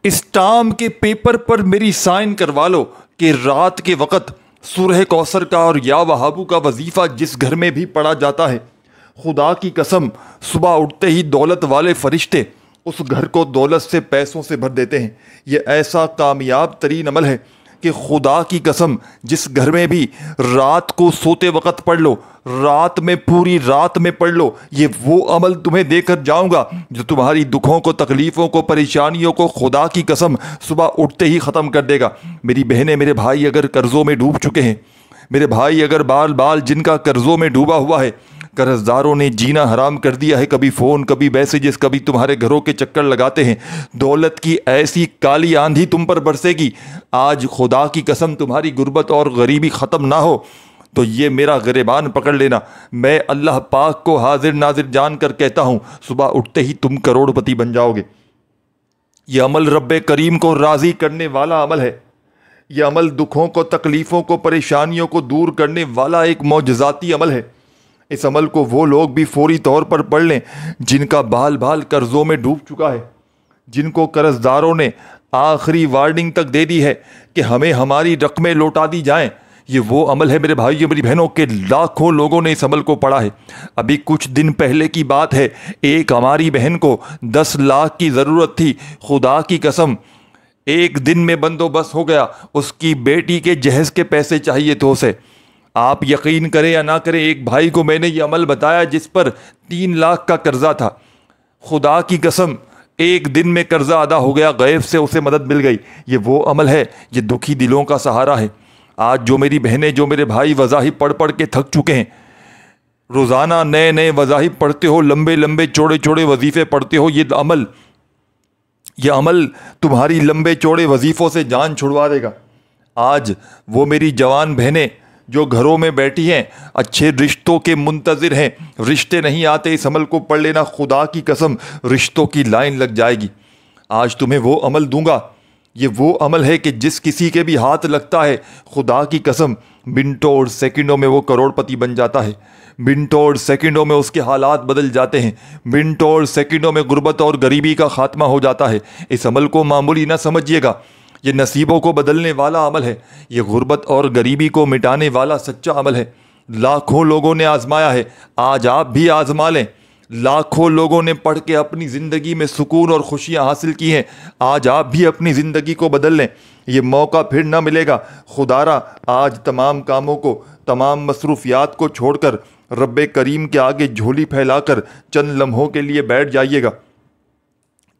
Storm کے paper پر میری sign کروا لو کہ رات کے وقت سورہ کوثر کا اور یا وہابو کا وظیفہ جس گھر میں بھی پڑھا جاتا ہے، خدا کی قسم صبح اٹھتے ہی دولت والے فرشتے اس گھر کو دولت سے پیسوں سے بھر دیتے ہیں۔ یہ ایسا کامیاب ترین عمل ہے کہ خدا کی قسم جس گھر میں بھی رات کو سوتے وقت پڑھ لو، رات میں پوری رات میں پڑھ لو، یہ وہ عمل تمہیں دے کر جاؤں گا جو تمہاری دکھوں کو، تکلیفوں کو، پریشانیوں کو خدا کی قسم صبح اٹھتے ہی ختم کر دے گا۔ میری بہنیں، میرے بھائی اگر قرضوں میں ڈوب چکے ہیں، میرے بھائی اگر بال بال جن کا قرضوں میں ڈوبا ہوا ہے، قرض داروں نے جینا حرام کر دیا ہے، کبھی فون، کبھی میسیجز، کبھی تمہارے گھروں کے چکر لگاتے ہیں، دولت کی ایسی کالی آندھی تم پر برسے گی، آج خدا کی قسم تمہاری غربت اور غریبی ختم نہ ہو تو یہ میرا گریبان پکڑ لینا، میں اللہ پاک کو حاضر ناظر جان کر کہتا ہوں، صبح اٹھتے ہی تم کروڑ پتی بن جاؤ گے۔ یہ عمل رب کریم کو راضی کرنے والا عمل ہے۔ یہ عمل دکھوں کو، تکلیفوں کو، پریشانیوں کو دور کرنے والا ایک معجزاتی عمل ہے۔ اس عمل کو وہ لوگ بھی فوری طور پر پڑھ لیں جن کا بال بال قرضوں میں ڈوب چکا ہے، جن کو قرض داروں نے آخری وارننگ تک دے دی ہے کہ ہمیں ہماری رقمیں لوٹا دی جائیں۔ یہ وہ عمل ہے میرے بھائیو، میری بہنوں، کہ لاکھوں لوگوں نے اس عمل کو پڑھا ہے۔ ابھی کچھ دن پہلے کی بات ہے، ایک ہماری بہن کو 10 لاکھ کی ضرورت تھی، خدا کی قسم ایک دن میں بندوبست ہو گیا۔ اس کی بیٹی کے جہیز کے پیسے چاہیے تھے اسے۔ آپ یقین کریں یا نہ کریں، ایک بھائی کو میں نے یہ عمل بتایا جس پر 3 لاکھ کا قرضہ تھا، خدا کی قسم ایک دن میں قرضہ ادا ہو گیا، غیب سے اسے مدد مل گئی۔ یہ وہ عمل ہے، یہ دکھی دلوں کا سہارا ہے۔ آج جو میری بہنیں، جو میرے بھائی وظائف پڑھ پڑھ کے تھک چکے ہیں، روزانہ نئے نئے وظائف پڑھتے ہو، لمبے لمبے چوڑے چوڑے وظیفے پڑھتے ہو، یہ عمل تمہاری لمبے چوڑے وظیفوں سے جان چھڑوا دے گا۔ آج وہ میری جوان بہنیں جو گھروں میں بیٹھی ہیں، اچھے رشتوں کے منتظر ہیں، رشتے نہیں آتے، اس عمل کو پڑھ لینا، خدا کی قسم رشتوں کی لائن لگ جائے گی۔ آج تمہیں وہ عمل دوں گا، یہ وہ عمل ہے کہ جس کسی کے بھی ہاتھ لگتا ہے، خدا کی قسم منٹوں اور سیکنڈوں میں وہ کروڑ پتی بن جاتا ہے، منٹوں اور سیکنڈوں میں اس کے حالات بدل جاتے ہیں، منٹوں اور سیکنڈوں میں غربت اور غریبی کا خاتمہ ہو جاتا ہے۔ اس عمل کو معمولی نہ سمجھیے گا، یہ نصیبوں کو بدلنے والا عمل ہے، یہ غربت اور غریبی کو مٹانے والا سچا عمل ہے۔ لاکھوں لوگوں نے آزمایا ہے، آج آپ بھی آزما لیں۔ لاکھوں لوگوں نے پڑھ کے اپنی زندگی میں سکون اور خوشیاں حاصل کی ہیں، آج آپ بھی اپنی زندگی کو بدل لیں، یہ موقع پھر نہ ملے گا۔ خدارا آج تمام کاموں کو، تمام مصروفیات کو چھوڑ کر رب کریم کے آگے جھولی پھیلا کر چند لمحوں کے لیے بیٹھ جائیے گا۔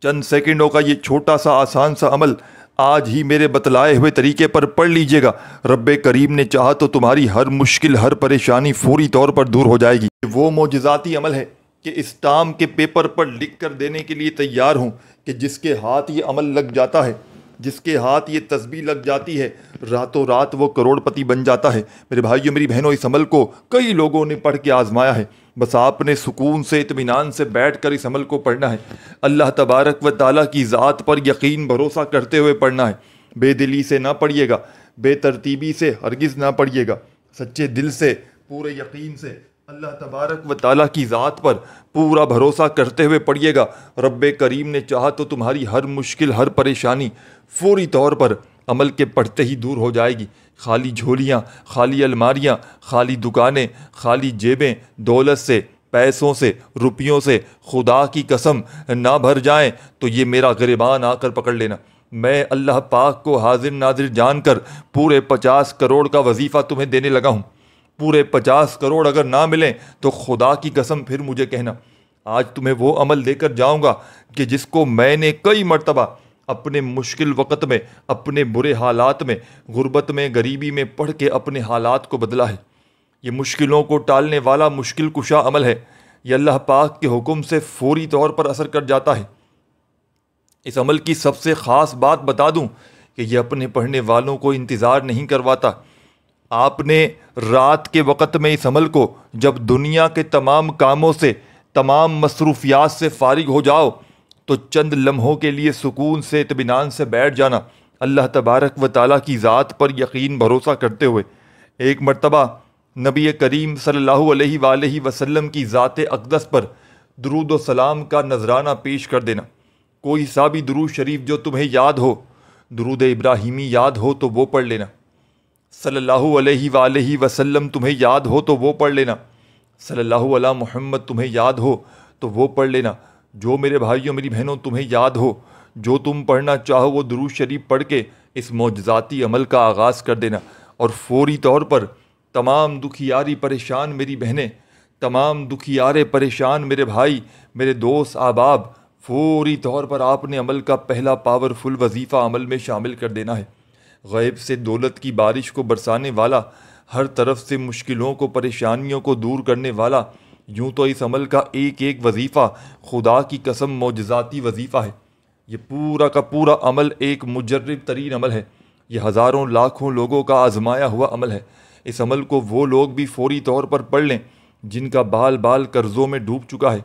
چند سیکنڈوں کا یہ چھوٹا سا آسان سا عمل آج ہی میرے بتلائے ہوئے طریقے پر پڑھ لیجئے گا، رب کریم نے چاہا تو تمہاری ہر مشکل، ہر پریشانی فوری طور پر دور ہو جائے گی۔ وہ معجزاتی عمل ہے کہ اسٹام کے پیپر پر لکھ کر دینے کے لیے تیار ہوں کہ جس کے ہاتھ یہ عمل لگ جاتا ہے، جس کے ہاتھ یہ تسبیح لگ جاتی ہے، راتوں رات وہ کروڑ پتی بن جاتا ہے۔ میرے بھائیو، میری بہنوں، اس عمل کو کئی لوگوں نے پڑھ کے آزمایا ہے، بس آپ نے سکون سے، اطمینان سے بیٹھ کر اس عمل کو پڑھنا ہے، اللہ تبارک و تعالیٰ کی ذات پر یقین بھروسہ کرتے ہوئے پڑھنا ہے۔ بے دلی سے نہ پڑھیے گا، بے ترتیبی سے ہرگز نہ پڑھیے گا، سچے دل سے، پورے یقین سے اللہ تبارک و تعالیٰ کی ذات پر پورا بھروسہ کرتے ہوئے پڑھیے گا۔ رب کریم نے چاہا تو تمہاری ہر مشکل، ہر پریشانی فوری طور پر عمل کے پڑھتے ہی دور ہو جائے گی۔ خالی جھولیاں، خالی الماریاں، خالی دکانیں، خالی جیبیں دولت سے، پیسوں سے، روپیوں سے خدا کی قسم نہ بھر جائیں تو یہ میرا گریبان آ کر پکڑ لینا، میں اللہ پاک کو حاضر ناظر جان کر پورے 50 کروڑ کا وظیفہ تمہیں دینے لگا ہوں۔ پورے 50 کروڑ اگر نہ ملیں تو خدا کی قسم پھر مجھے کہنا۔ آج تمہیں وہ عمل دے کر جاؤں گا کہ جس کو میں نے کئی مرتبہ اپنے مشکل وقت میں، اپنے برے حالات میں، غربت میں، غریبی میں پڑھ کے اپنے حالات کو بدلا ہے۔ یہ مشکلوں کو ٹالنے والا مشکل کشا عمل ہے، یہ اللہ پاک کے حکم سے فوری طور پر اثر کر جاتا ہے۔ اس عمل کی سب سے خاص بات بتا دوں کہ یہ اپنے پڑھنے والوں کو انتظار نہیں کرواتا۔ آپ نے رات کے وقت میں اس عمل کو جب دنیا کے تمام کاموں سے، تمام مصروفیات سے فارغ ہو جاؤ تو چند لمحوں کے لیے سکون سے، اطمینان سے بیٹھ جانا، اللہ تبارک و تعالیٰ کی ذات پر یقین بھروسہ کرتے ہوئے۔ ایک مرتبہ نبی کریم صلی اللہ علیہ وآلہ وسلم کی ذات اقدس پر درود و سلام کا نذرانہ پیش کر دینا۔ کوئی سا بھی درود شریف جو تمہیں یاد ہو، درود ابراہیمی یاد ہو تو وہ پڑھ لینا، صلی اللہ علیہ وآلہ وسلم تمہیں یاد ہو تو وہ پڑھ لینا، صلی اللہ علیہ محمد تمہیں یاد ہو تو وہ پڑھ لینا۔ جو میرے بھائیوں میری بہنوں تمہیں یاد ہو، جو تم پڑھنا چاہو وہ درود شریف پڑھ کے اس معجزاتی عمل کا آغاز کر دینا، اور فوری طور پر تمام دکھیاری پریشان میری بہنیں، تمام دکھیارے پریشان میرے بھائی، میرے دوست احباب، فوری طور پر آپ نے عمل کا پہلا پاورفل وظیفہ عمل میں شامل کر دینا ہے۔ غیب سے دولت کی بارش کو برسانے والا، ہر طرف سے مشکلوں کو پریشانیوں کو دور کرنے والا، یوں تو اس عمل کا ایک ایک وظیفہ خدا کی قسم معجزاتی وظیفہ ہے۔ یہ پورا کا پورا عمل ایک مجرب ترین عمل ہے، یہ ہزاروں لاکھوں لوگوں کا آزمایا ہوا عمل ہے۔ اس عمل کو وہ لوگ بھی فوری طور پر پڑھ لیں جن کا بال بال قرضوں میں ڈوب چکا ہے،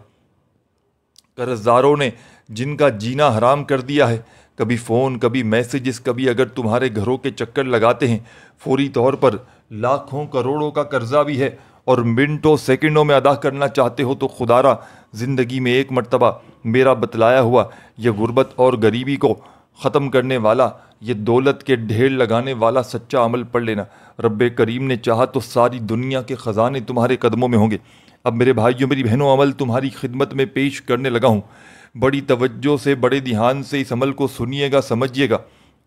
قرض داروں نے جن کا جینا حرام کر دیا ہے، کبھی فون، کبھی میسیجز، کبھی اگر تمہارے گھروں کے چکر لگاتے ہیں، فوری طور پر لاکھوں کروڑوں کا قرضہ بھی ہے اور منٹوں سیکنڈوں میں ادا کرنا چاہتے ہو تو خدا را زندگی میں ایک مرتبہ میرا بتلایا ہوا یہ غربت اور غریبی کو ختم کرنے والا، یہ دولت کے ڈھیر لگانے والا سچا عمل پڑھ لینا۔ رب کریم نے چاہا تو ساری دنیا کے خزانے تمہارے قدموں میں ہوں گے۔ اب میرے بھائیوں میری بہنوں، عمل تمہاری خدمت میں پیش کرنے لگا ہوں، بڑی توجہ سے بڑے دھیان سے اس عمل کو سنیے گا، سمجھیے گا،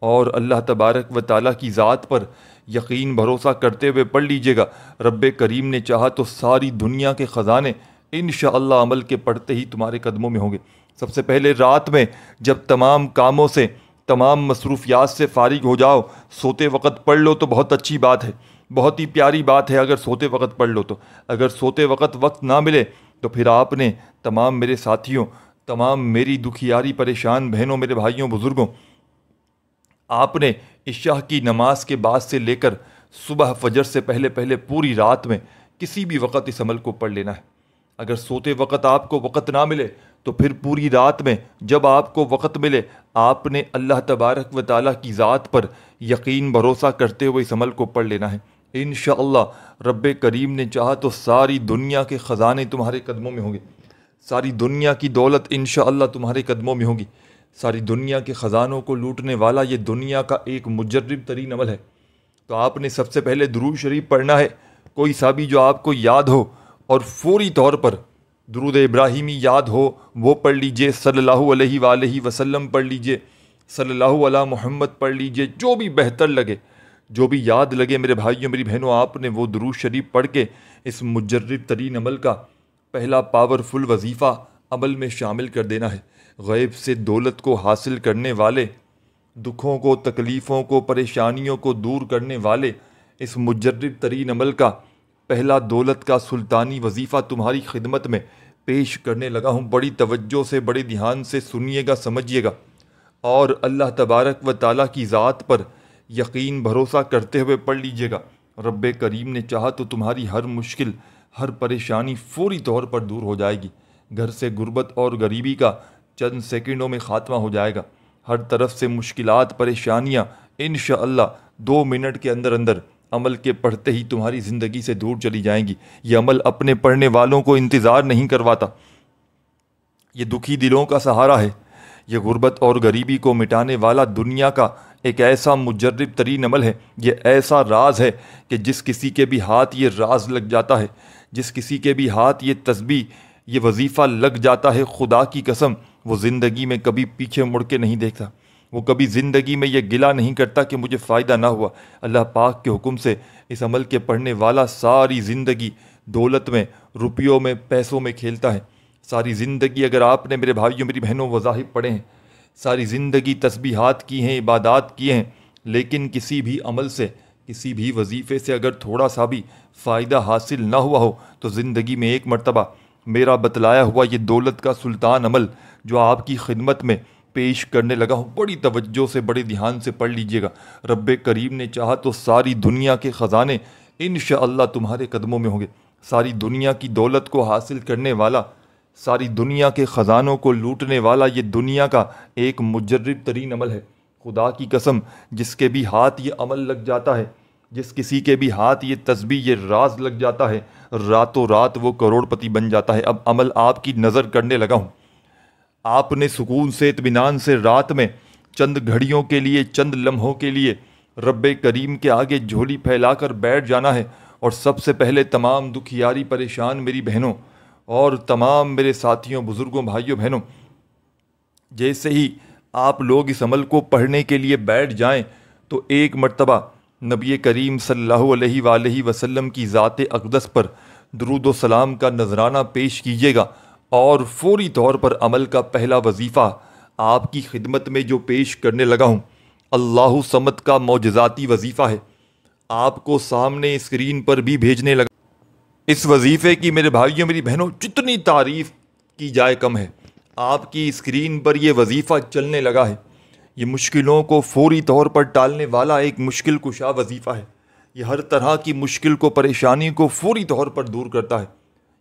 اور اللہ تبارک و تعالیٰ کی ذات پر یقین بھروسہ کرتے ہوئے پڑھ لیجیے گا۔ رب کریم نے چاہا تو ساری دنیا کے خزانے انشاءاللہ عمل کے پڑھتے ہی تمہارے قدموں میں ہوں گے۔ سب سے پہلے رات میں جب تمام کاموں سے، تمام مصروفیات سے فارغ ہو جاؤ، سوتے وقت پڑھ لو تو بہت اچھی بات ہے، بہت ہی پیاری بات ہے اگر سوتے وقت پڑھ لو تو۔ اگر سوتے وقت نہ ملے تو پھر آپ نے تمام میرے ساتھیوں، تمام میری دکھیاری پریشان بہنوں، میرے بھائیوں، بزرگوں، آپ نے عشاء کی نماز کے بعد سے لے کر صبح فجر سے پہلے پوری رات میں کسی بھی وقت اس عمل کو پڑھ لینا ہے۔ اگر سوتے وقت آپ کو وقت نہ ملے تو پھر پوری رات میں جب آپ کو وقت ملے آپ نے اللہ تبارک و تعالیٰ کی ذات پر یقین بھروسہ کرتے ہوئے اس عمل کو پڑھ لینا ہے۔ انشاءاللہ رب کریم نے چاہا تو ساری دنیا کے خزانے تمہارے قدموں میں ہوں گے، ساری دنیا کی دولت انشاءاللہ تمہارے قدموں میں ہوگی۔ ساری دنیا کے خزانوں کو لوٹنے والا یہ دنیا کا ایک مجرب ترین عمل ہے۔ تو آپ نے سب سے پہلے درود شریف پڑھنا ہے، کوئی سا بھی جو آپ کو یاد ہو، اور فوری طور پر درود ابراہیمی یاد ہو وہ پڑھ لیجئے، صلی اللہ علیہ وآلہ وسلم پڑھ لیجئے، صلی اللہ علیہ محمد پڑھ لیجئے، جو بھی بہتر لگے، جو بھی یاد لگے میرے بھائیوں میری بہنوں، آپ نے وہ درود شریف پڑھ کے اس مجرب ترین عمل کا پہلا پاورفل وظیفہ عمل میں شامل کر دینا ہے۔ غیب سے دولت کو حاصل کرنے والے، دکھوں کو، تکلیفوں کو، پریشانیوں کو دور کرنے والے اس مجرب ترین عمل کا پہلا دولت کا سلطانی وظیفہ تمہاری خدمت میں پیش کرنے لگا ہوں۔ بڑی توجہ سے بڑے دھیان سے سنیے گا، سمجھیے گا، اور اللہ تبارک و تعالیٰ کی ذات پر یقین بھروسہ کرتے ہوئے پڑھ لیجیے گا۔ رب کریم نے چاہا تو تمہاری ہر مشکل، ہر پریشانی فوری طور پر دور ہو جائے گی۔ گھر سے غربت اور غریبی کا چند سیکنڈوں میں خاتمہ ہو جائے گا۔ ہر طرف سے مشکلات، پریشانیاں انشاءاللہ 2 منٹ کے اندر اندر عمل کے پڑھتے ہی تمہاری زندگی سے دور چلی جائیں گی۔ یہ عمل اپنے پڑھنے والوں کو انتظار نہیں کرواتا، یہ دکھی دلوں کا سہارا ہے۔ یہ غربت اور غریبی کو مٹانے والا دنیا کا ایک ایسا مجرب ترین عمل ہے، یہ ایسا راز ہے کہ جس کسی کے بھی ہاتھ یہ راز لگ جاتا ہے، جس کسی کے بھی ہاتھ یہ تسبیح، یہ وظیفہ لگ جاتا ہے، خدا کی قسم وہ زندگی میں کبھی پیچھے مڑ کے نہیں دیکھتا، وہ کبھی زندگی میں یہ گلہ نہیں کرتا کہ مجھے فائدہ نہ ہوا۔ اللہ پاک کے حکم سے اس عمل کے پڑھنے والا ساری زندگی دولت میں، روپیوں میں، پیسوں میں کھیلتا ہے۔ ساری زندگی اگر آپ نے میرے بھائیوں میری بہنوں وظائف پڑھے ہیں، ساری زندگی تسبیحات کی ہیں، عبادات کیے ہیں، لیکن کسی بھی عمل سے، کسی بھی وظیفے سے اگر تھوڑا سا بھی فائدہ حاصل نہ ہوا ہو تو زندگی میں ایک مرتبہ میرا بتلایا ہوا یہ دولت کا سلطان عمل جو آپ کی خدمت میں پیش کرنے لگا ہوں، بڑی توجہ سے بڑے دھیان سے پڑھ لیجئے گا۔ رب کریم نے چاہا تو ساری دنیا کے خزانے انشاءاللہ تمہارے قدموں میں ہوں گے۔ ساری دنیا کی دولت کو حاصل کرنے والا، ساری دنیا کے خزانوں کو لوٹنے والا یہ دنیا کا ایک مجرب ترین عمل ہے۔ خدا کی قسم جس کے بھی ہاتھ یہ عمل لگ جاتا ہے، جس کسی کے بھی ہاتھ یہ تسبیح، یہ راز لگ جاتا ہے، راتوں رات وہ کروڑ پتی بن جاتا ہے۔ اب عمل آپ کی نظر کرنے لگا ہوں، آپ نے سکون سے اطمینان سے رات میں چند گھڑیوں کے لیے چند لمحوں کے لیے رب کریم کے آگے جھولی پھیلا کر بیٹھ جانا ہے، اور سب سے پہلے تمام دکھیاری پریشان میری بہنوں اور تمام میرے ساتھیوں بزرگوں بھائیوں بہنوں، جیسے ہی آپ لوگ اس عمل کو پڑھنے کے لیے بیٹھ جائیں تو ایک مرتبہ نبی کریم صلی اللہ علیہ وآلہ وسلم کی ذات اقدس پر درود و سلام کا نذرانہ پیش کیجیے گا، اور فوری طور پر عمل کا پہلا وظیفہ آپ کی خدمت میں جو پیش کرنے لگا ہوں اللہ صمد کا معجزاتی وظیفہ ہے، آپ کو سامنے اسکرین پر بھی بھیجنے لگا۔ اس وظیفے کی میرے بھائیوں میری بہنوں جتنی تعریف کی جائے کم ہے۔ آپ کی اسکرین پر یہ وظیفہ چلنے لگا ہے۔ یہ مشکلوں کو فوری طور پر ٹالنے والا ایک مشکل کشا وظیفہ ہے۔ یہ ہر طرح کی مشکل کو پریشانی کو فوری طور پر دور کرتا ہے۔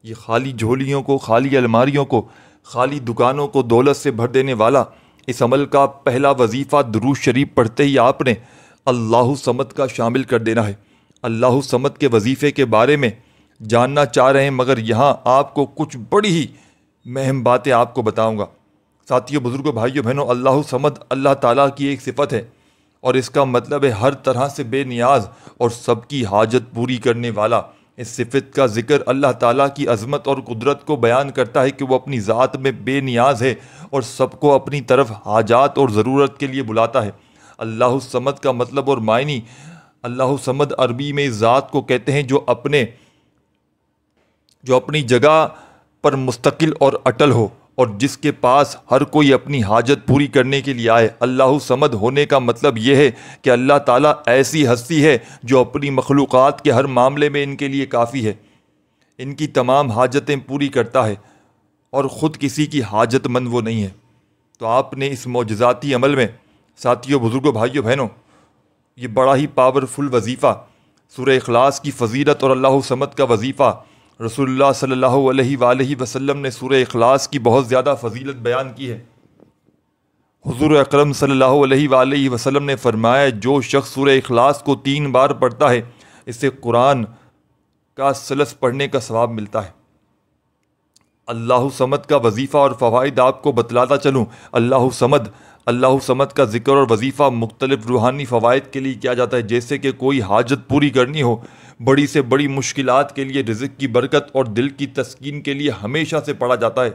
یہ خالی جھولیوں کو، خالی الماریوں کو، خالی دکانوں کو دولت سے بھر دینے والا اس عمل کا پہلا وظیفہ درود شریف پڑھتے ہی آپ نے اللہ صمد کا شامل کر دینا ہے۔ اللہ صمد کے وظیفے کے بارے میں جاننا چاہ رہے ہیں، مگر یہاں آپ کو کچھ بڑی ہی اہم باتیں آپ کو بتاؤں گا۔ ساتھیوں بزرگوں بھائیوں بہنوں، اللہ صمد اللہ تعالیٰ کی ایک صفت ہے، اور اس کا مطلب ہے ہر طرح سے بے نیاز اور سب کی حاجت پوری کرنے والا۔ اس صفت کا ذکر اللہ تعالیٰ کی عظمت اور قدرت کو بیان کرتا ہے کہ وہ اپنی ذات میں بے نیاز ہے اور سب کو اپنی طرف حاجات اور ضرورت کے لیے بلاتا ہے۔ اللہ صمد کا مطلب اور معنی، اللہ صمد عربی میں اس ذات کو کہتے ہیں جو اپنی جگہ پر مستقل اور اٹل ہو، اور جس کے پاس ہر کوئی اپنی حاجت پوری کرنے کے لیے آئے۔ اللہ صمد ہونے کا مطلب یہ ہے کہ اللہ تعالیٰ ایسی ہستی ہے جو اپنی مخلوقات کے ہر معاملے میں ان کے لیے کافی ہے، ان کی تمام حاجتیں پوری کرتا ہے، اور خود کسی کی حاجت مند وہ نہیں ہے۔ تو آپ نے اس معجزاتی عمل میں ساتھیوں بزرگوں بھائیوں بہنوں، یہ بڑا ہی پاورفل وظیفہ، سورہ اخلاص کی فضیلت اور اللہ صمد کا وظیفہ، رسول اللہ صلی اللہ علیہ وآلہ وسلم نے سورہ اخلاص کی بہت زیادہ فضیلت بیان کی ہے۔ حضور اکرم صلی اللہ علیہ وآلہ وسلم نے فرمایا، جو شخص سورہ اخلاص کو 3 بار پڑھتا ہے اسے قرآن کا ثلث پڑھنے کا ثواب ملتا ہے۔ اللہ صمد کا وظیفہ اور فوائد آپ کو بتلاتا چلوں۔ اللہ صمد کا ذکر اور وظیفہ مختلف روحانی فوائد کے لیے کیا جاتا ہے، جیسے کہ کوئی حاجت پوری کرنی ہو، بڑی سے بڑی مشکلات کے لیے، رزق کی برکت اور دل کی تسکین کے لیے ہمیشہ سے پڑھا جاتا ہے۔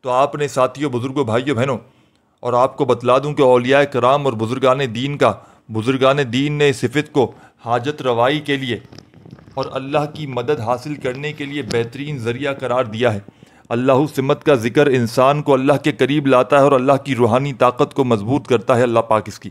تو آپ نے ساتھیوں بزرگوں بھائیوں بہنوں، اور آپ کو بتلا دوں کہ اولیاء کرام اور بزرگان دین نے اس صفت کو حاجت روائی کے لیے اور اللہ کی مدد حاصل کرنے کے لیے بہترین ذریعہ قرار دیا ہے۔ اللہ صمد کا ذکر انسان کو اللہ کے قریب لاتا ہے اور اللہ کی روحانی طاقت کو مضبوط کرتا ہے۔ اللہ پاک اس کی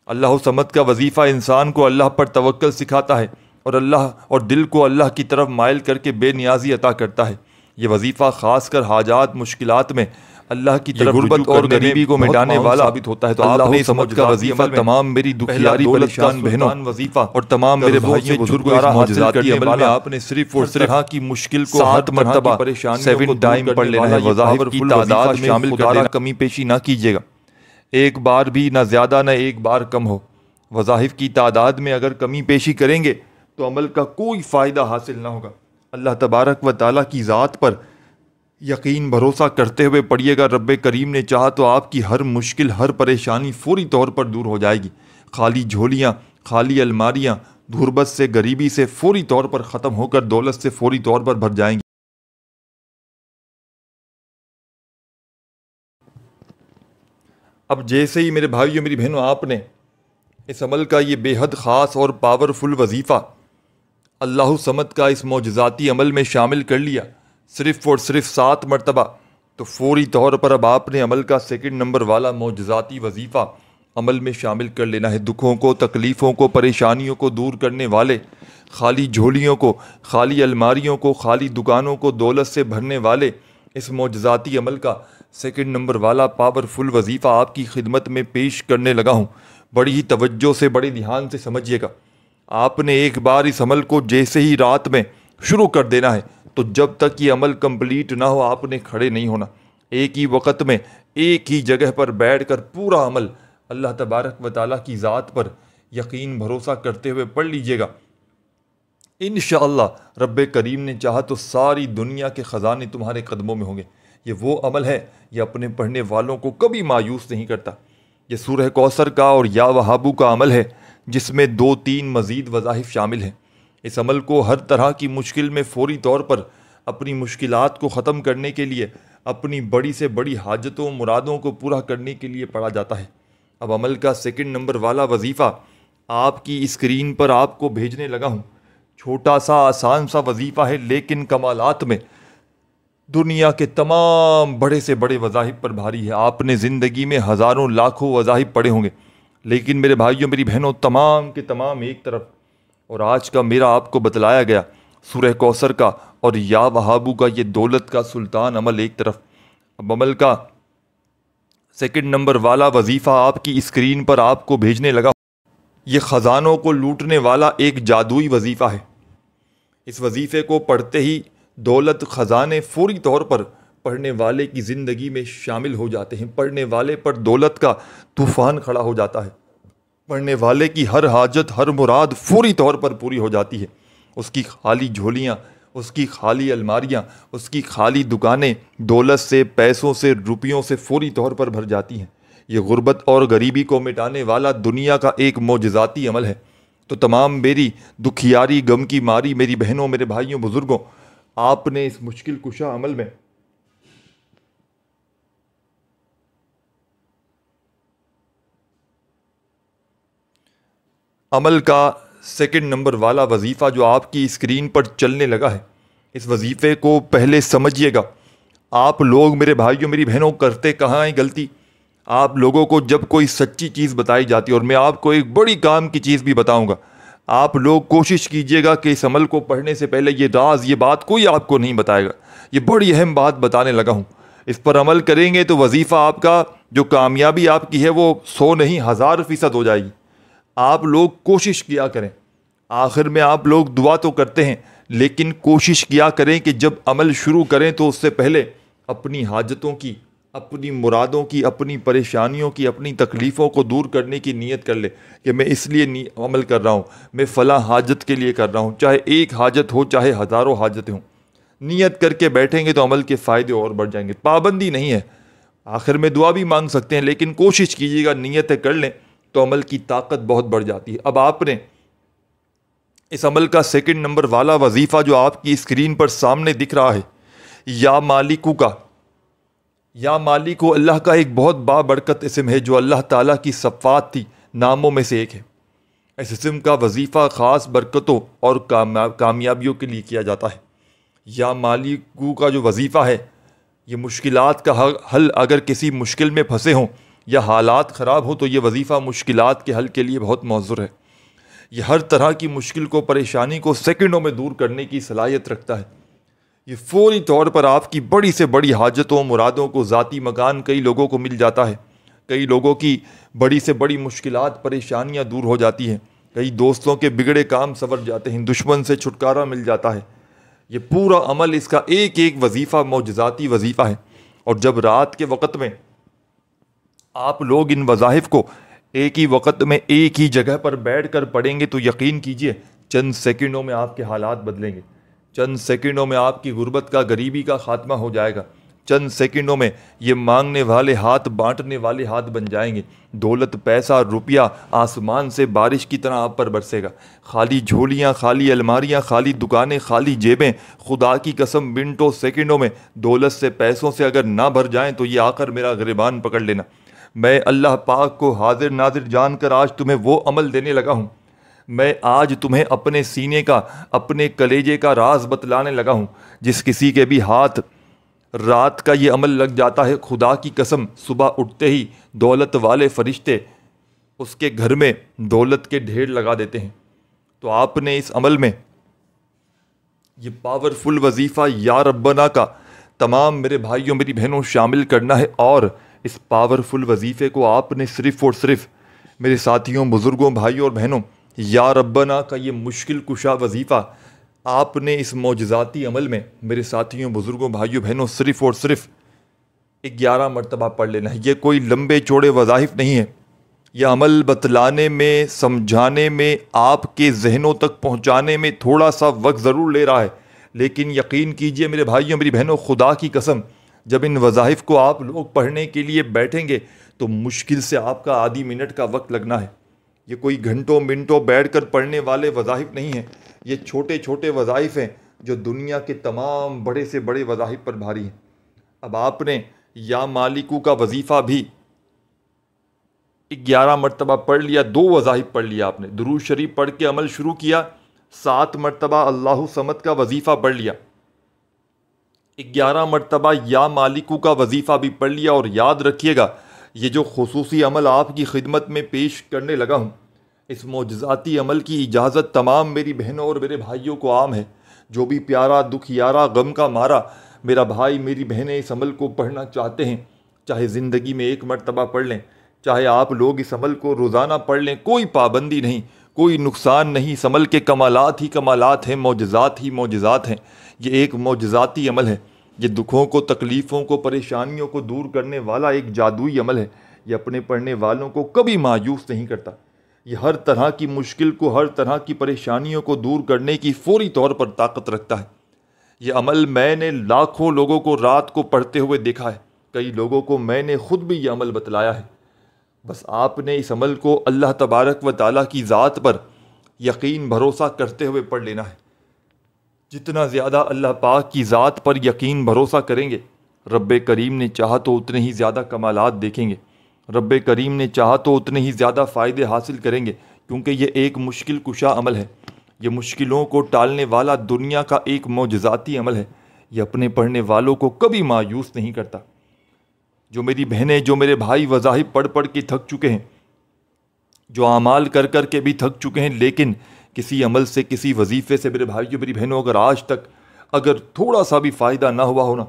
اللہ صمد کا وظیفہ انسان کو اللہ پر توکل سکھاتا ہے اور دل کو اللہ کی طرف مائل کر کے بے نیازی عطا کرتا ہے۔ یہ وظیفہ خاص کر حاجات مشکلات میں اللہ کی طرف غربت اور غریبی کو مٹانے والا ثابت ہوتا ہے۔ تو اللہ صمد کا وظیفہ تمام میری دکھیاری پریشان بہنوں اور تمام میرے بھائیوں بزرگوں اس معجزاتی عمل میں آپ نے صرف اور صرف کی مشکل کو 7 مرتبہ 7 ٹائم پڑھ لینا ہے۔ وظائف کی تعداد میں شامل کر دینا، کمی پیشی نہ کیجیے گا، ایک بار بھی نہ زیادہ نہ ایک بار کم ہو۔ وظائف کی تعداد میں اگر کمی پیشی کریں گے تو عمل کا کوئی فائدہ حاصل نہ ہوگا۔ اللہ تبارک و تعالیٰ کی ذات پر یقین بھروسہ کرتے ہوئے پڑھیے گا، رب کریم نے چاہا تو آپ کی ہر مشکل، ہر پریشانی فوری طور پر دور ہو جائے گی۔ خالی جھولیاں، خالی الماریاں غربت سے، غریبی سے فوری طور پر ختم ہو کر دولت سے فوری طور پر بھر جائیں گی۔ اب جیسے ہی میرے بھائیوں میری بہنوں آپ نے اس عمل کا یہ بے حد خاص اور پاورفل وظیفہ اللہ صمد کا اس معجزاتی عمل میں شامل کر لیا، صرف اور صرف 7 مرتبہ، تو فوری طور پر اب آپ نے عمل کا 2 نمبر والا معجزاتی وظیفہ عمل میں شامل کر لینا ہے۔ دکھوں کو، تکلیفوں کو، پریشانیوں کو دور کرنے والے، خالی جھولیوں کو، خالی الماریوں کو، خالی دکانوں کو دولت سے بھرنے والے اس معجزاتی عمل کا 2 نمبر والا پاورفل وظیفہ آپ کی خدمت میں پیش کرنے لگا ہوں۔ بڑی ہی توجہ سے، بڑے دھیان سے سمجھیے گا۔ آپ نے ایک بار اس عمل کو جیسے ہی رات میں شروع کر دینا ہے، تو جب تک یہ عمل کمپلیٹ نہ ہو آپ نے کھڑے نہیں ہونا۔ ایک ہی وقت میں ایک ہی جگہ پر بیٹھ کر پورا عمل اللہ تبارک و تعالیٰ کی ذات پر یقین بھروسہ کرتے ہوئے پڑھ لیجئے گا۔ انشاءاللہ رب کریم نے چاہا تو ساری دنیا کے خزانے تمہارے قدموں میں ہوں گے۔ یہ وہ عمل ہے یہ اپنے پڑھنے والوں کو کبھی مایوس نہیں کرتا۔ یہ سورہ کوثر کا اور یا وہابو کا عمل ہے جس میں 2-3 مزید وظائف شامل ہیں۔ اس عمل کو ہر طرح کی مشکل میں فوری طور پر اپنی مشکلات کو ختم کرنے کے لیے، اپنی بڑی سے بڑی حاجتوں مرادوں کو پورا کرنے کے لیے پڑھا جاتا ہے۔ اب عمل کا 2 نمبر والا وظیفہ آپ کی اسکرین پر آپ کو بھیجنے لگا ہوں۔ چھوٹا سا آسان سا وظیفہ ہے لیکن کمالات میں دنیا کے تمام بڑے سے بڑے وظائف پر بھاری ہے۔ آپ نے زندگی میں ہزاروں لاکھوں وظائف پڑھے ہوں گے، لیکن میرے بھائیوں میری بہنوں تمام کے تمام ایک طرف، اور آج کا میرا آپ کو بتلایا گیا سورہ کوثر کا اور یا وہابو کا یہ دولت کا سلطان عمل ایک طرف۔ اب عمل کا 2 نمبر والا وظیفہ آپ کی اسکرین پر آپ کو بھیجنے لگا۔ یہ خزانوں کو لوٹنے والا ایک جادوئی وظیفہ ہے۔ اس وظیفے کو پڑھتے ہی دولت خزانے فوری طور پر پڑھنے والے کی زندگی میں شامل ہو جاتے ہیں۔ پڑھنے والے پر دولت کا طوفان کھڑا ہو جاتا ہے۔ پڑھنے والے کی ہر حاجت ہر مراد فوری طور پر پوری ہو جاتی ہے۔ اس کی خالی جھولیاں، اس کی خالی الماریاں، اس کی خالی دکانیں دولت سے، پیسوں سے، روپیوں سے فوری طور پر بھر جاتی ہیں۔ یہ غربت اور غریبی کو مٹانے والا دنیا کا ایک معجزاتی عمل ہے۔ تو تمام میری دکھیاری غم کی ماری میری بہنوں، میرے بھائیوں، بزرگوں، آپ نے اس مشکل کشا عمل میں عمل کا 2 نمبر والا وظیفہ جو آپ کی اسکرین پر چلنے لگا ہے، اس وظیفے کو پہلے سمجھیے گا۔ آپ لوگ میرے بھائیوں میری بہنوں کرتے کہاں ہیں غلطی؟ آپ لوگوں کو جب کوئی سچی چیز بتائی جاتی ہے، اور میں آپ کو ایک بڑی کام کی چیز بھی بتاؤں گا، آپ لوگ کوشش کیجئے گا کہ اس عمل کو پڑھنے سے پہلے یہ راز، یہ بات کوئی آپ کو نہیں بتائے گا۔ یہ بڑی اہم بات بتانے لگا ہوں۔ اس پر عمل کریں گے تو وظیفہ آپ کا، جو کامیابی آپ کی ہے، وہ 100 نہیں 1000% ہو جائے گی۔ آپ لوگ کوشش کیا کریں۔ آخر میں آپ لوگ دعا تو کرتے ہیں، لیکن کوشش کیا کریں کہ جب عمل شروع کریں تو اس سے پہلے اپنی حاجتوں کی، اپنی مرادوں کی، اپنی پریشانیوں کی، اپنی تکلیفوں کو دور کرنے کی نیت کر لے کہ میں اس لیے عمل کر رہا ہوں، میں فلاں حاجت کے لیے کر رہا ہوں، چاہے ایک حاجت ہو چاہے ہزاروں حاجتیں ہوں۔ نیت کر کے بیٹھیں گے تو عمل کے فائدے اور بڑھ جائیں گے۔ پابندی نہیں ہے، آخر میں دعا بھی مانگ سکتے ہیں، لیکن کوشش کیجیے گا، نیتیں کر لیں تو عمل کی طاقت بہت بڑھ جاتی ہے۔ اب آپ نے اس عمل کا 2 نمبر والا وظیفہ جو آپ کی اسکرین پر سامنے دکھ رہا ہے، یا مالکو کا، یا مالکو اللہ کا ایک بہت بابرکت اسم ہے جو اللہ تعالیٰ کی صفات تھی ناموں میں سے ایک ہے۔ اس اسم کا وظیفہ خاص برکتوں اور کامیابیوں کے لیے کیا جاتا ہے۔ یا مالکو کا جو وظیفہ ہے، یہ مشکلات کا حل، اگر کسی مشکل میں پھنسے ہوں یا حالات خراب ہوں تو یہ وظیفہ مشکلات کے حل کے لیے بہت مؤثر ہے۔ یہ ہر طرح کی مشکل کو، پریشانی کو سیکنڈوں میں دور کرنے کی صلاحیت رکھتا ہے۔ یہ فوری طور پر آپ کی بڑی سے بڑی حاجتوں، مرادوں کو، ذاتی مکان کئی لوگوں کو مل جاتا ہے، کئی لوگوں کی بڑی سے بڑی مشکلات، پریشانیاں دور ہو جاتی ہیں، کئی دوستوں کے بگڑے کام سنور جاتے ہیں، دشمن سے چھٹکارا مل جاتا ہے۔ یہ پورا عمل، اس کا ایک ایک وظیفہ معجزاتی وظیفہ ہے۔ اور جب رات کے وقت میں آپ لوگ ان وظائف کو ایک ہی وقت میں ایک ہی جگہ پر بیٹھ کر پڑھیں گے تو یقین کیجئے چند سیکنڈوں میں آپ کے حالات بدلیں گے۔ چند سیکنڈوں میں آپ کی غربت کا، غریبی کا خاتمہ ہو جائے گا۔ چند سیکنڈوں میں یہ مانگنے والے ہاتھ بانٹنے والے ہاتھ بن جائیں گے۔ دولت، پیسہ، روپیہ آسمان سے بارش کی طرح آپ پر برسے گا۔ خالی جھولیاں، خالی الماریاں، خالی دکانیں، خالی جیبیں، خدا کی قسم منٹوں سیکنڈوں میں دولت سے، پیسوں سے اگر نہ بھر جائیں تو یہ آ کر میرا گریبان پکڑ لینا۔ میں اللہ پاک کو حاضر ناظر جان کر آج تمہیں وہ عمل دینے لگا ہوں۔ میں آج تمہیں اپنے سینے کا، اپنے کلیجے کا راز بتلانے لگا ہوں۔ جس کسی کے بھی ہاتھ رات کا یہ عمل لگ جاتا ہے، خدا کی قسم صبح اٹھتے ہی دولت والے فرشتے اس کے گھر میں دولت کے ڈھیر لگا دیتے ہیں۔ تو آپ نے اس عمل میں یہ پاورفل وظیفہ یا ربنا کا تمام میرے بھائیوں میری بہنوں شامل کرنا ہے، اور اس پاورفل وظیفے کو آپ نے صرف اور صرف میرے ساتھیوں، بزرگوں، بھائیوں اور بہنوں، یا ربنا کا یہ مشکل کشا وظیفہ آپ نے اس معجزاتی عمل میں میرے ساتھیوں، بزرگوں، بھائیوں، بہنوں صرف اور صرف 11 مرتبہ پڑھ لینا ہے۔ یہ کوئی لمبے چوڑے وظائف نہیں ہے۔ یہ عمل بتلانے میں، سمجھانے میں، آپ کے ذہنوں تک پہنچانے میں تھوڑا سا وقت ضرور لے رہا ہے، لیکن یقین کیجئے میرے بھائیوں میری بہنوں، خدا کی قسم جب ان وظائف کو آپ لوگ پڑھنے کے لیے بیٹھیں گے تو مشکل سے آپ کا آدھی منٹ کا وقت لگنا ہے۔ یہ کوئی گھنٹوں منٹوں بیٹھ کر پڑھنے والے وظائف نہیں ہیں، یہ چھوٹے چھوٹے وظائف ہیں جو دنیا کے تمام بڑے سے بڑے وظائف پر بھاری ہیں۔ اب آپ نے یا مالکو کا وظیفہ بھی 11 مرتبہ پڑھ لیا، 2 وظائف پڑھ لیا، آپ نے درود شریف پڑھ کے عمل شروع کیا، 7 مرتبہ اللہ صمد کا وظیفہ پڑھ لیا، 11 مرتبہ یا مالکو کا وظیفہ بھی پڑھ لیا، اور یاد رکھیے گا یہ جو خصوصی عمل آپ کی خدمت میں پیش کرنے لگا ہوں، اس معجزاتی عمل کی اجازت تمام میری بہنوں اور میرے بھائیوں کو عام ہے۔ جو بھی پیارا دکھ یارا غم کا مارا میرا بھائی میری بہنیں اس عمل کو پڑھنا چاہتے ہیں، چاہے زندگی میں 1 مرتبہ پڑھ لیں، چاہے آپ لوگ اس عمل کو روزانہ پڑھ لیں، کوئی پابندی نہیں، کوئی نقصان نہیں۔ اس عمل کے کمالات ہی کمالات ہیں، معجزات ہی معجزات ہیں۔ یہ ایک معجزاتی عمل ہے، یہ دکھوں کو، تکلیفوں کو، پریشانیوں کو دور کرنے والا ایک جادوئی عمل ہے۔ یہ اپنے پڑھنے والوں کو کبھی مایوس نہیں کرتا، یہ ہر طرح کی مشکل کو، ہر طرح کی پریشانیوں کو دور کرنے کی فوری طور پر طاقت رکھتا ہے۔ یہ عمل میں نے لاکھوں لوگوں کو رات کو پڑھتے ہوئے دیکھا ہے، کئی لوگوں کو میں نے خود بھی یہ عمل بتلایا ہے۔ بس آپ نے اس عمل کو اللہ تبارک و تعالیٰ کی ذات پر یقین بھروسہ کرتے ہوئے پڑھ لینا ہے۔ جتنا زیادہ اللہ پاک کی ذات پر یقین بھروسہ کریں گے، رب کریم نے چاہا تو اتنے ہی زیادہ کمالات دیکھیں گے، رب کریم نے چاہا تو اتنے ہی زیادہ فائدے حاصل کریں گے، کیونکہ یہ ایک مشکل کشا عمل ہے، یہ مشکلوں کو ٹالنے والا دنیا کا ایک معجزاتی عمل ہے۔ یہ اپنے پڑھنے والوں کو کبھی مایوس نہیں کرتا۔ جو میری بہنیں، جو میرے بھائی وظائف پڑھ پڑھ کے تھک چکے ہیں، جو اعمال کر کر کے بھی تھک چکے ہیں، لیکن کسی عمل سے، کسی وظیفے سے میرے بھائیوں میری بہنوں اگر آج تک اگر تھوڑا سا بھی فائدہ نہ ہوا ہونا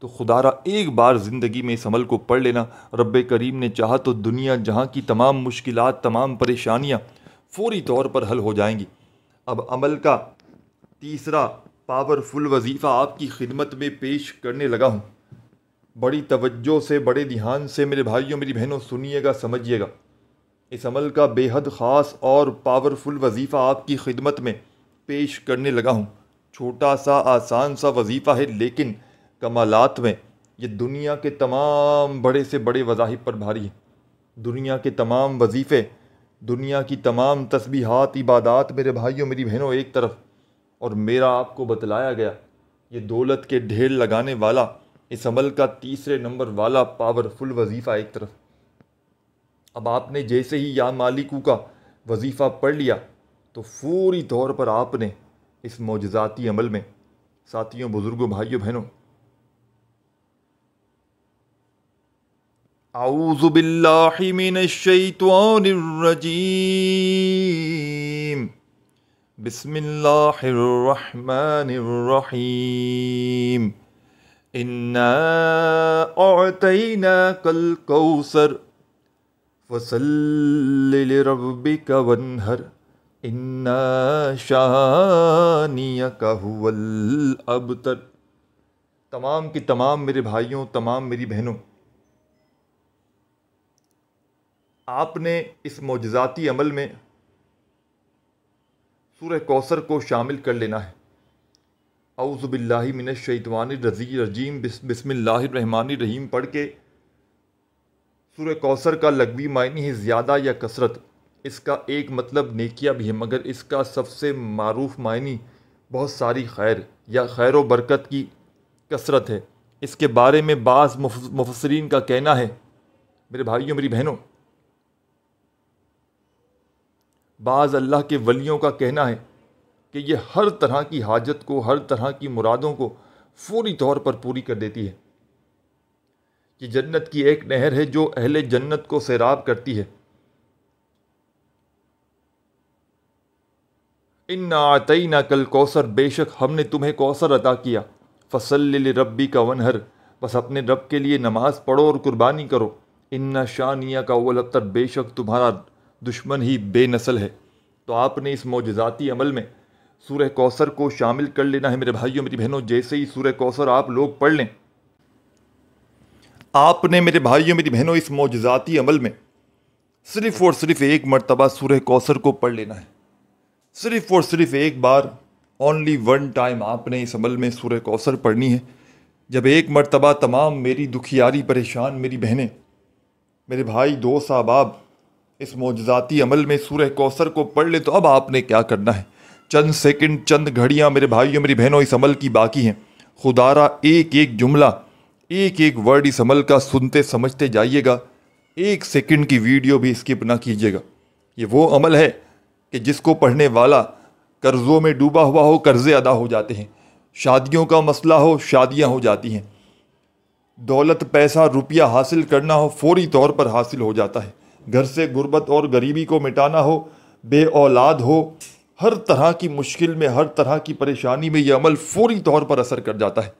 تو خدارا ایک بار زندگی میں اس عمل کو پڑھ لینا، رب کریم نے چاہا تو دنیا جہاں کی تمام مشکلات، تمام پریشانیاں فوری طور پر حل ہو جائیں گی۔ اب عمل کا تیسرا پاورفل وظیفہ آپ کی خدمت میں پیش کرنے لگا ہوں۔ بڑی توجہ سے، بڑے دھیان سے میرے بھائیوں میری بہنوں سنیے گا، سمجھیے گا۔ اس عمل کا بے حد خاص اور پاورفل وظیفہ آپ کی خدمت میں پیش کرنے لگا ہوں۔ چھوٹا سا آسان سا وظیفہ ہے، لیکن کمالات میں یہ دنیا کے تمام بڑے سے بڑے وظائف پر بھاری ہے۔ دنیا کے تمام وظیفے، دنیا کی تمام تسبیحات، عبادات میرے بھائیوں میری بہنوں ایک طرف، اور میرا آپ کو بتلایا گیا یہ دولت کے ڈھیر لگانے والا، اس عمل کا تیسرے نمبر والا پاورفل وظیفہ ایک طرف۔ اب آپ نے جیسے ہی یا مالکو کا وظیفہ پڑھ لیا تو فوری طور پر آپ نے اس معجزاتی عمل میں، ساتھیوں، بزرگوں، بھائیوں، بہنوں، اعوذ باللہ من الشیطان الرجیم، بسم اللہ الرحمن الرحیم، انا اعطیناک الکوثر فصل لربک وانحر ان شانئک هو الابتر۔ تمام کی تمام میرے بھائیوں، تمام میری بہنوں، آپ نے اس معجزاتی عمل میں سورہ کوثر کو شامل کر لینا ہے۔ اعوذ باللہ من الشیطان الرجیم، بسم اللہ الرحمن الرحیم پڑھ کے سورہ کوثر کا لغوی معنی ہے زیادہ یا کثرت۔ اس کا ایک مطلب نیکیاں بھی ہے، مگر اس کا سب سے معروف معنی بہت ساری خیر یا خیر و برکت کی کثرت ہے۔ اس کے بارے میں بعض مفسرین کا کہنا ہے، میرے بھائیوں میری بہنوں، بعض اللہ کے ولیوں کا کہنا ہے کہ یہ ہر طرح کی حاجت کو، ہر طرح کی مرادوں کو فوری طور پر پوری کر دیتی ہے۔ یہ جنت کی ایک نہر ہے جو اہل جنت کو سیراب کرتی ہے۔ انا اعطیناک الکوثر، بے شک ہم نے تمہیں کوثر عطا کیا، فصل لربک وانحر، بس اپنے رب کے لیے نماز پڑھو اور قربانی کرو، ان شانئک هو الابتر، بے شک تمہارا دشمن ہی بے نسل ہے۔ تو آپ نے اس معجزاتی عمل میں سورہ کوثر کو شامل کر لینا ہے میرے بھائیوں میری بہنوں۔ جیسے ہی سورہ کوثر آپ لوگ پڑھ لیں، آپ نے میرے بھائیوں میری بہنوں اس معجزاتی عمل میں صرف اور صرف ایک مرتبہ سورہ کوثر کو پڑھ لینا ہے۔ صرف اور صرف ایک بار، اونلی ون ٹائم آپ نے اس عمل میں سورہ کوثر پڑھنی ہے۔ جب ایک مرتبہ تمام میری دکھیاری پریشان میری بہنیں، میرے بھائی، دوست، احباب اس معجزاتی عمل میں سورہ کوثر کو پڑھ لے تو اب آپ نے کیا کرنا ہے؟ چند سیکنڈ، چند گھڑیاں میرے بھائیوں، میری بہنوں اس عمل کی باقی ہیں۔ خدا را ایک ایک جملہ، ایک ایک ورڈ اس عمل کا سنتے سمجھتے جائیے گا، ایک سیکنڈ کی ویڈیو بھی اسکپ نہ کیجیے گا۔ یہ وہ عمل ہے کہ جس کو پڑھنے والا قرضوں میں ڈوبا ہوا ہو، قرضے ادا ہو جاتے ہیں، شادیوں کا مسئلہ ہو، شادیاں ہو جاتی ہیں، دولت، پیسہ، روپیہ حاصل کرنا ہو، فوری طور پر حاصل ہو جاتا ہے، گھر سے غربت اور غریبی کو مٹانا ہو، بے اولاد ہو، ہر طرح کی مشکل میں، ہر طرح کی پریشانی میں یہ عمل فوری طور پر اثر کر جاتا ہے۔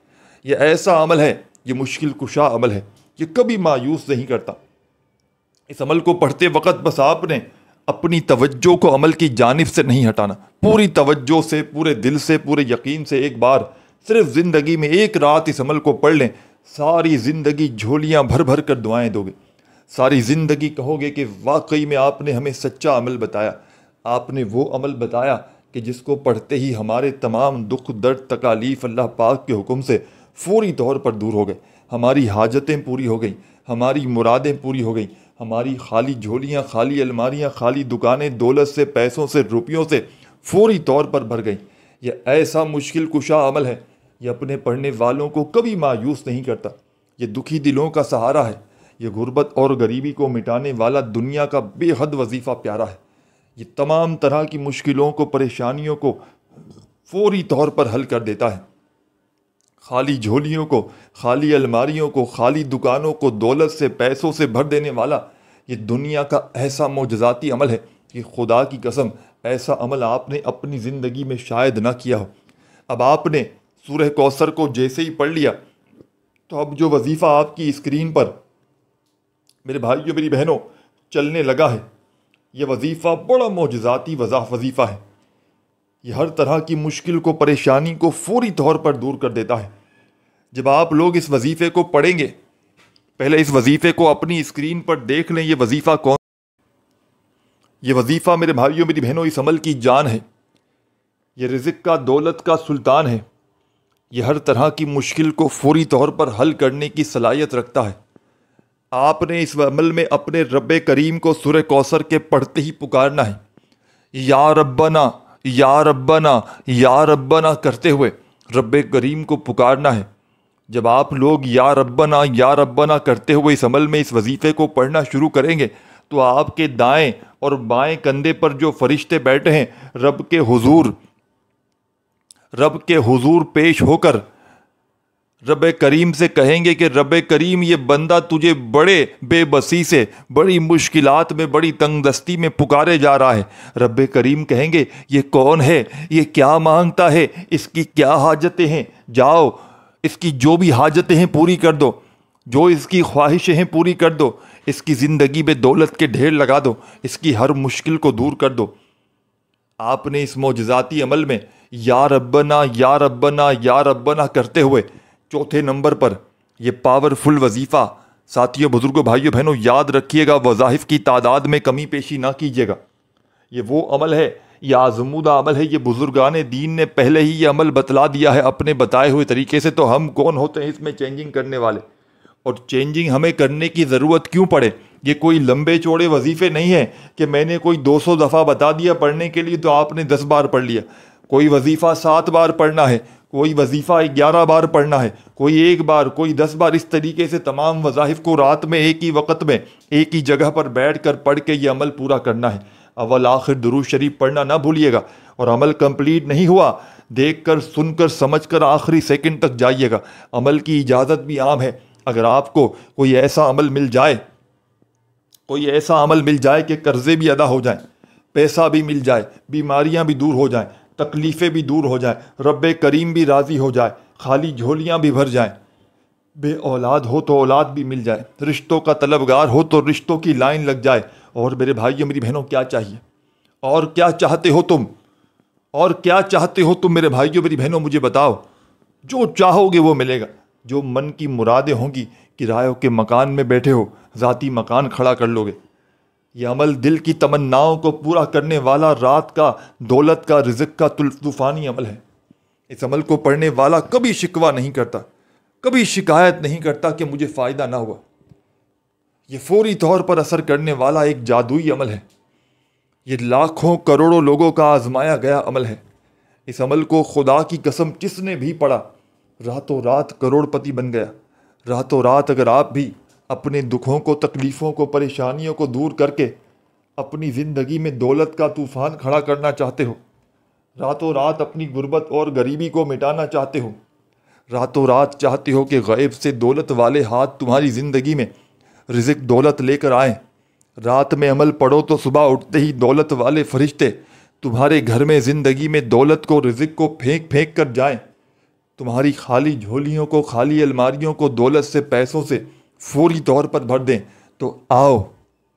یہ ایسا عمل ہے، یہ مشکل کشا عمل ہے، یہ کبھی مایوس نہیں کرتا۔ اس عمل کو پڑھتے وقت بس آپ نے اپنی توجہ کو عمل کی جانب سے نہیں ہٹانا، پوری توجہ سے، پورے دل سے، پورے یقین سے ایک بار صرف زندگی میں ایک رات اس عمل کو پڑھ لیں، ساری زندگی جھولیاں بھر بھر کر دعائیں دو گے، ساری زندگی کہو گے کہ واقعی میں آپ نے ہمیں سچا عمل بتایا، آپ نے وہ عمل بتایا کہ جس کو پڑھتے ہی ہمارے تمام دکھ، درد، تکالیف اللہ پاک کے حکم سے فوری طور پر دور ہو گئے، ہماری حاجتیں پوری ہو گئیں، ہماری مرادیں پوری ہو گئیں، ہماری خالی جھولیاں، خالی الماریاں، خالی دکانیں دولت سے، پیسوں سے، روپیوں سے فوری طور پر بھر گئیں۔ یہ ایسا مشکل کشا عمل ہے، یہ اپنے پڑھنے والوں کو کبھی مایوس نہیں کرتا، یہ دکھی دلوں کا سہارا ہے، یہ غربت اور غریبی کو مٹانے والا دنیا کا بے حد وظیفہ پیارا ہے، یہ تمام طرح کی مشکلوں کو، پریشانیوں کو فوری طور پر حل کر دیتا ہے۔ خالی جھولیوں کو، خالی الماریوں کو، خالی دکانوں کو دولت سے، پیسوں سے بھر دینے والا یہ دنیا کا ایسا معجزاتی عمل ہے کہ خدا کی قسم ایسا عمل آپ نے اپنی زندگی میں شاید نہ کیا ہو۔ اب آپ نے سورہ کوثر کو جیسے ہی پڑھ لیا تو اب جو وظیفہ آپ کی اسکرین پر میرے بھائیوں، میری بہنوں چلنے لگا ہے، یہ وظیفہ بڑا معجزاتی وظیفہ ہے۔ یہ ہر طرح کی مشکل کو، پریشانی کو فوری طور پر دور کر دیتا ہے۔ جب آپ لوگ اس وظیفے کو پڑھیں گے، پہلے اس وظیفے کو اپنی اسکرین پر دیکھ لیں، یہ وظیفہ کون؟ یہ وظیفہ میرے بھائیوں، میری بہنوں اس عمل کی جان ہے، یہ رزق کا، دولت کا سلطان ہے، یہ ہر طرح کی مشکل کو فوری طور پر حل کرنے کی صلاحیت رکھتا ہے۔ آپ نے اس عمل میں اپنے رب کریم کو سورہ کوثر کے پڑھتے ہی پکارنا ہے، یا ربنا، یا ربنا، یا ربنا کرتے ہوئے رب کریم کو پکارنا ہے۔ جب آپ لوگ یا ربنا کرتے ہوئے اس عمل میں اس وظیفے کو پڑھنا شروع کریں گے تو آپ کے دائیں اور بائیں کندھے پر جو فرشتے بیٹھے ہیں رب کے حضور پیش ہو کر رب کریم سے کہیں گے کہ رب کریم، یہ بندہ تجھے بڑے بے بسی سے، بڑی مشکلات میں، بڑی تنگ دستی میں پکارے جا رہا ہے۔ رب کریم کہیں گے یہ کون ہے، یہ کیا مانگتا ہے، اس کی کیا حاجتیں ہیں، جاؤ اس کی جو بھی حاجتیں ہیں پوری کر دو، جو اس کی خواہشیں ہیں پوری کر دو، اس کی زندگی میں دولت کے ڈھیر لگا دو، اس کی ہر مشکل کو دور کر دو۔ آپ نے اس معجزاتی عمل میں یا ربنا، یا ربنا، یا ربنا کرتے ہوئے چوتھے نمبر پر یہ پاورفل وظیفہ، ساتھیوں، بزرگوں، بھائیوں، بہنوں یاد رکھیے گا، وظائف کی تعداد میں کمی پیشی نہ کیجیے گا۔ یہ وہ عمل ہے، یہ آزمودہ عمل ہے، یہ بزرگان دین نے پہلے ہی یہ عمل بتلا دیا ہے اپنے بتائے ہوئے طریقے سے، تو ہم کون ہوتے ہیں اس میں چینجنگ کرنے والے؟ اور چینجنگ ہمیں کرنے کی ضرورت کیوں پڑے؟ یہ کوئی لمبے چوڑے وظیفے نہیں ہیں کہ میں نے کوئی 200 دفعہ بتا دیا پڑھنے کے لیے تو آپ نے 10 بار پڑھ لیا۔ کوئی وظیفہ 7 بار پڑھنا ہے، کوئی وظیفہ 11 بار پڑھنا ہے، کوئی 1 بار، کوئی 10 بار، اس طریقے سے تمام وظائف کو رات میں ایک ہی وقت میں ایک ہی جگہ پر بیٹھ کر پڑھ کے یہ عمل پورا کرنا ہے۔ اول آخر درود شریف پڑھنا نہ بھولیے گا، اور عمل کمپلیٹ نہیں ہوا دیکھ کر، سن کر، سمجھ کر آخری سیکنڈ تک جائیے گا۔ عمل کی اجازت بھی عام ہے، اگر آپ کو کوئی ایسا عمل مل جائے، کوئی ایسا عمل مل جائے کہ قرضے بھی ادا ہو جائیں، پیسہ بھی مل جائے، بیماریاں بھی دور ہو جائیں، تکلیفیں بھی دور ہو جائیں، رب کریم بھی راضی ہو جائے، خالی جھولیاں بھی بھر جائیں، بے اولاد ہو تو اولاد بھی مل جائے، رشتوں کا طلبگار ہو تو رشتوں کی لائن لگ جائے، اور میرے بھائیوں، میری بہنوں کیا چاہیے؟ اور کیا چاہتے ہو تم؟ اور کیا چاہتے ہو تم میرے بھائیوں، میری بہنوں؟ مجھے بتاؤ، جو چاہو گے وہ ملے گا۔ جو من کی مرادیں ہوں گی، کرایوں کے مکان میں بیٹھے ہو، ذاتی مکان کھڑا کر لو گے۔ یہ عمل دل کی تمناؤں کو پورا کرنے والا، رات کا، دولت کا، رزق کا طوفانی عمل ہے۔ اس عمل کو پڑھنے والا کبھی شکوہ نہیں کرتا، کبھی شکایت نہیں کرتا کہ مجھے فائدہ نہ ہوا۔ یہ فوری طور پر اثر کرنے والا ایک جادوئی عمل ہے۔ یہ لاکھوں کروڑوں لوگوں کا آزمایا گیا عمل ہے۔ اس عمل کو خدا کی قسم جس نے بھی پڑھا راتوں رات کروڑ پتی بن گیا۔ راتوں رات اگر آپ بھی اپنے دکھوں کو، تکلیفوں کو، پریشانیوں کو دور کر کے اپنی زندگی میں دولت کا طوفان کھڑا کرنا چاہتے ہو، راتوں رات اپنی غربت اور غریبی کو مٹانا چاہتے ہو، راتوں رات چاہتے ہو کہ غیب سے دولت والے ہاتھ تمہاری زندگی میں رزق دولت لے کر آئیں، رات میں عمل پڑھو تو صبح اٹھتے ہی دولت والے فرشتے تمہارے گھر میں، زندگی میں دولت کو، رزق کو پھینک پھینک کر جائیں، تمہاری خالی جھولیوں کو، خالی الماریوں کو دولت سے، پیسوں سے فوری طور پر بھر دیں، تو آؤ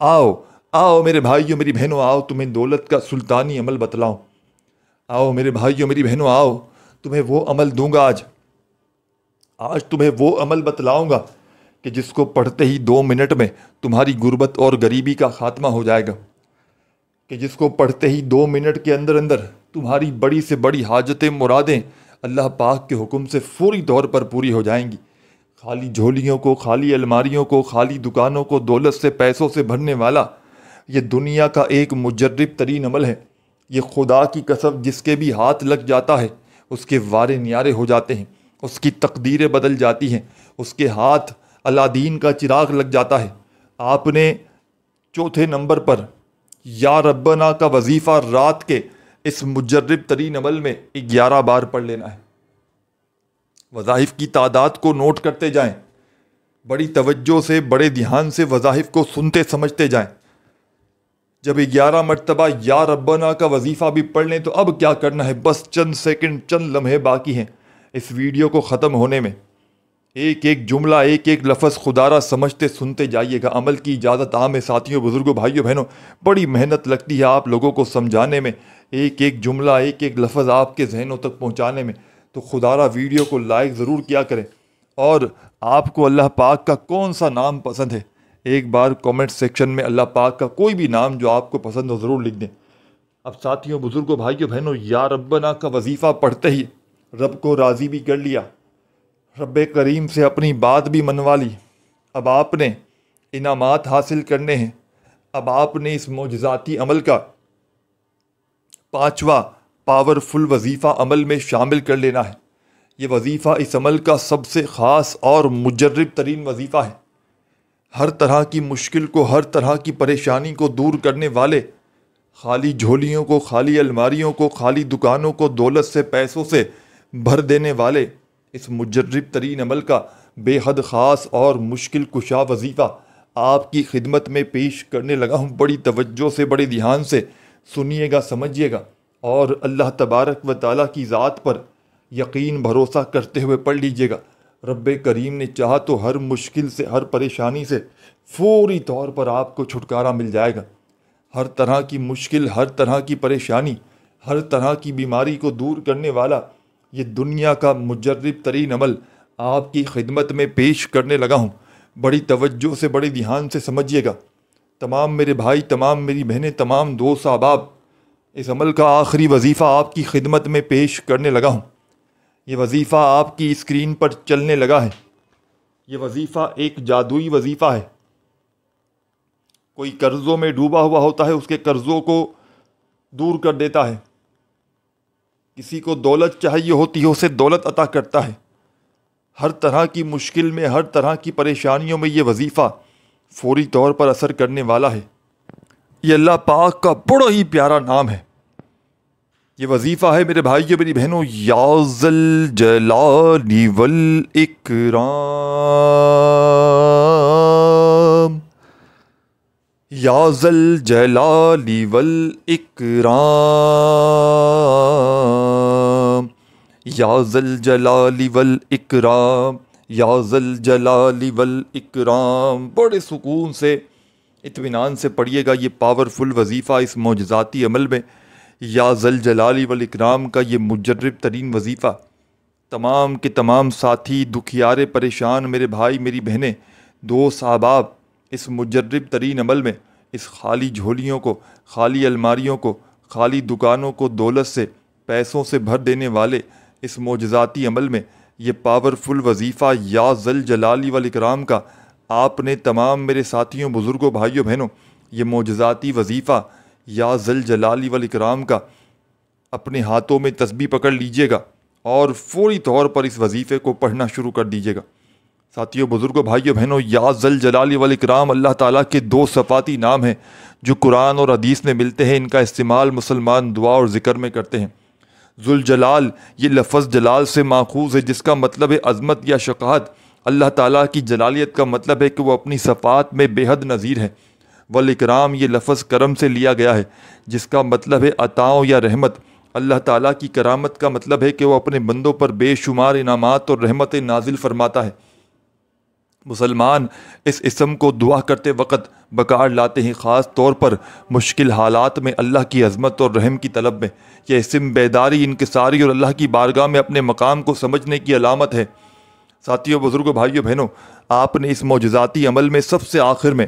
آؤ آؤ میرے بھائیوں میری بہنوں، آؤ تمہیں دولت کا سلطانی عمل بتلاؤں۔ آؤ میرے بھائیوں میری بہنوں، آؤ تمہیں وہ عمل دوں گا۔ آج تمہیں وہ عمل بتلاؤں گا کہ جس کو پڑھتے ہی 2 منٹ میں تمہاری غربت اور غریبی کا خاتمہ ہو جائے گا، کہ جس کو پڑھتے ہی 2 منٹ کے اندر اندر تمہاری بڑی سے بڑی حاجتیں، مرادیں اللہ پاک کے حکم سے فوری طور پر پوری ہو جائیں گی۔ خالی جھولیوں کو، خالی الماریوں کو، خالی دکانوں کو دولت سے، پیسوں سے بھرنے والا یہ دنیا کا ایک مجرب ترین عمل ہے۔ یہ خدا کی قسم جس کے بھی ہاتھ لگ جاتا ہے اس کے وارے نیارے ہو جاتے ہیں، اس کی تقدیریں بدل جاتی ہیں، اس کے ہاتھ الادین کا چراغ لگ جاتا ہے۔ آپ نے 4 نمبر پر یا ربنا کا وظیفہ رات کے اس مجرب ترین عمل میں 11 بار پڑھ لینا ہے۔ وظائف کی تعداد کو نوٹ کرتے جائیں، بڑی توجہ سے، بڑے دھیان سے وظائف کو سنتے سمجھتے جائیں۔ جب 11 مرتبہ یا ربنا کا وظیفہ بھی پڑھ لیں تو اب کیا کرنا ہے؟ بس چند سیکنڈ، چند لمحے باقی ہیں اس ویڈیو کو ختم ہونے میں۔ ایک ایک جملہ، ایک ایک لفظ خدا را سمجھتے سنتے جائیے گا۔ عمل کی اجازت عام ہے ساتھیوں، بزرگوں، بھائیوں، بہنوں، بڑی محنت لگتی ہے آپ لوگوں کو سمجھانے میں، ایک ایک جملہ، ایک ایک لفظ آپ کے ذہنوں تک پہنچانے میں۔ تو خدا را ویڈیو کو لائک ضرور کیا کریں، اور آپ کو اللہ پاک کا کون سا نام پسند ہے ایک بار کومنٹ سیکشن میں اللہ پاک کا کوئی بھی نام جو آپ کو پسند ہو ضرور لکھ دیں۔ اب ساتھیوں، بزرگوں، بھائیوں، بہنوں، یا ربنا کا وظیفہ پڑھتے ہی رب کو راضی بھی کر لیا، رب کریم سے اپنی بات بھی منوا لی۔ اب آپ نے انعامات حاصل کرنے ہیں۔ اب آپ نے اس معجزاتی عمل کا 5واں پاورفل وظیفہ عمل میں شامل کر لینا ہے۔ یہ وظیفہ اس عمل کا سب سے خاص اور مجرب ترین وظیفہ ہے۔ ہر طرح کی مشکل کو، ہر طرح کی پریشانی کو دور کرنے والے، خالی جھولیوں کو، خالی الماریوں کو، خالی دکانوں کو دولت سے، پیسوں سے بھر دینے والے اس مجرب ترین عمل کا بے حد خاص اور مشکل کشا وظیفہ آپ کی خدمت میں پیش کرنے لگا ہوں۔ بڑی توجہ سے، بڑے دھیان سے سنیے گا، سمجھیے گا، اور اللہ تبارک و تعالیٰ کی ذات پر یقین بھروسہ کرتے ہوئے پڑھ لیجیے گا۔ رب کریم نے چاہا تو ہر مشکل سے، ہر پریشانی سے فوری طور پر آپ کو چھٹکارا مل جائے گا۔ ہر طرح کی مشکل، ہر طرح کی پریشانی، ہر طرح کی بیماری کو دور کرنے والا یہ دنیا کا مجرب ترین عمل آپ کی خدمت میں پیش کرنے لگا ہوں۔ بڑی توجہ سے، بڑے دھیان سے سمجھیے گا۔ تمام میرے بھائی، تمام میری بہنیں، تمام دوست احباب، اس عمل کا آخری وظیفہ آپ کی خدمت میں پیش کرنے لگا ہوں۔ یہ وظیفہ آپ کی اسکرین پر چلنے لگا ہے۔ یہ وظیفہ ایک جادوئی وظیفہ ہے۔ کوئی قرضوں میں ڈوبا ہوا ہوتا ہے، اس کے قرضوں کو دور کر دیتا ہے۔ کسی کو دولت چاہیے ہوتی ہے، اسے دولت عطا کرتا ہے۔ ہر طرح کی مشکل میں، ہر طرح کی پریشانیوں میں یہ وظیفہ فوری طور پر اثر کرنے والا ہے۔ یہ اللہ پاک کا بڑا ہی پیارا نام ہے۔ یہ وظیفہ ہے میرے بھائیوں، میری بہنوں، یا ذل جلال والاکرام، یا ذل جلال والاکرام، یا ذل جلال والاکرام، یا ذل جلال والاکرام۔ بڑے سکون سے، اطمینان سے پڑھیے گا یہ پاورفل وظیفہ اس معجزاتی عمل میں۔ یا ذل جلال والاکرام کا یہ مجرب ترین وظیفہ تمام کے تمام ساتھی، دکھیارے، پریشان میرے بھائی، میری بہنیں، دوست احباب، اس مجرب ترین عمل میں، اس خالی جھولیوں کو، خالی الماریوں کو، خالی دکانوں کو دولت سے، پیسوں سے بھر دینے والے اس معجزاتی عمل میں یہ پاورفل وظیفہ یا ذل جلالی والاکرام کا آپ نے تمام میرے ساتھیوں، بزرگوں، بھائیوں، بہنوں، یہ معجزاتی وظیفہ یا ذل جلالی والاکرام کا اپنے ہاتھوں میں تسبیح پکڑ لیجئے گا اور فوری طور پر اس وظیفے کو پڑھنا شروع کر دیجئے گا۔ ساتھیوں، بزرگوں، بھائیوں، بہنوں، یا ذل جلالی والاکرام اللہ تعالیٰ کے 2 صفاتی نام ہیں جو قرآن اور حدیث میں ملتے ہیں۔ ان کا استعمال مسلمان دعا اور ذکر میں کرتے ہیں۔ ذوالجلال یہ لفظ جلال سے ماخوذ ہے، جس کا مطلب ہے عظمت یا شقاہت۔ اللہ تعالیٰ کی جلالیت کا مطلب ہے کہ وہ اپنی صفات میں بے حد نظیر ہے۔ والاکرام یہ لفظ کرم سے لیا گیا ہے، جس کا مطلب ہے عطاؤں یا رحمت۔ اللہ تعالیٰ کی کرامت کا مطلب ہے کہ وہ اپنے بندوں پر بے شمار انعامات اور رحمتیں نازل فرماتا ہے۔ مسلمان اس اسم کو دعا کرتے وقت بکار لاتے ہیں، خاص طور پر مشکل حالات میں اللہ کی عظمت اور رحم کی طلب میں۔ یہ اسم بیداری، انکساری اور اللہ کی بارگاہ میں اپنے مقام کو سمجھنے کی علامت ہے۔ ساتھیوں، بزرگوں، بھائیوں، بہنوں، آپ نے اس معجزاتی عمل میں سب سے آخر میں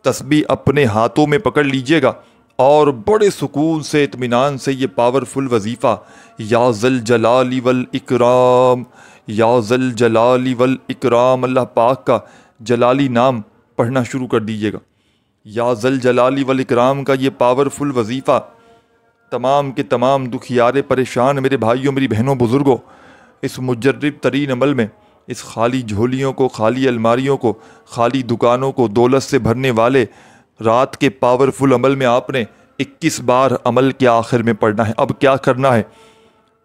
تسبیح اپنے ہاتھوں میں پکڑ لیجئے گا اور بڑے سکون سے، اطمینان سے یہ پاورفل وظیفہ یا ذل جلال والاکرام، یا ذل جلال والاکرام، اللہ پاک کا جلالی نام پڑھنا شروع کر دیجئے گا۔ یا ذل جلال والاکرام کا یہ پاورفل وظیفہ تمام کے تمام دکھیارے پریشان میرے بھائیوں، میری بہنوں، بزرگوں، اس مجرب ترین عمل میں، اس خالی جھولیوں کو، خالی الماریوں کو، خالی دکانوں کو دولت سے بھرنے والے رات کے پاورفل عمل میں آپ نے 21 بار عمل کے آخر میں پڑھنا ہے۔ اب کیا کرنا ہے؟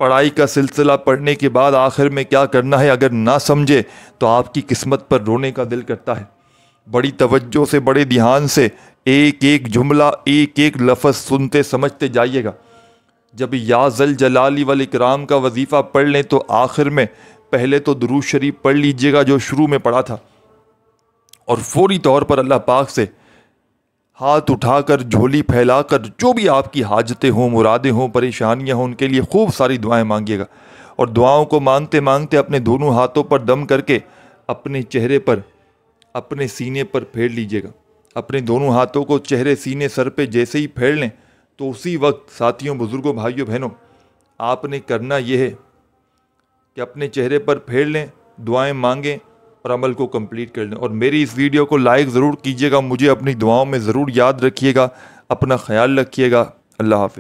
پڑھائی کا سلسلہ پڑھنے کے بعد آخر میں کیا کرنا ہے اگر نہ سمجھے تو آپ کی قسمت پر رونے کا دل کرتا ہے۔ بڑی توجہ سے، بڑے دھیان سے ایک ایک جملہ، ایک ایک لفظ سنتے سمجھتے جائیے گا۔ جب یا ذل جلالی والاکرام کا وظیفہ پڑھ لیں تو آخر میں پہلے تو درود شریف پڑھ لیجئے گا جو شروع میں پڑھا تھا، اور فوری طور پر اللہ پاک سے ہاتھ اٹھا کر، جھولی پھیلا کر، جو بھی آپ کی حاجتیں ہوں، مرادیں ہوں، پریشانیاں ہوں، ان کے لیے خوب ساری دعائیں مانگیے گا، اور دعاؤں کو مانگتے مانگتے اپنے دونوں ہاتھوں پر دم کر کے اپنے چہرے پر، اپنے سینے پر پھیر لیجئے گا۔ اپنے دونوں ہاتھوں کو چہرے، سینے، سر پہ جیسے ہی پھیر لیں تو اسی وقت ساتھیوں، بزرگوں، بھائیوں، بہنوں، آپ نے کرنا یہ ہے کہ اپنے چہرے پر پھیر لیں، دعائیں مانگیں اور عمل کو کمپلیٹ کر لیں۔ اور میری اس ویڈیو کو لائک ضرور کیجیے گا، مجھے اپنی دعاؤں میں ضرور یاد رکھیے گا، اپنا خیال رکھیے گا۔ اللہ حافظ۔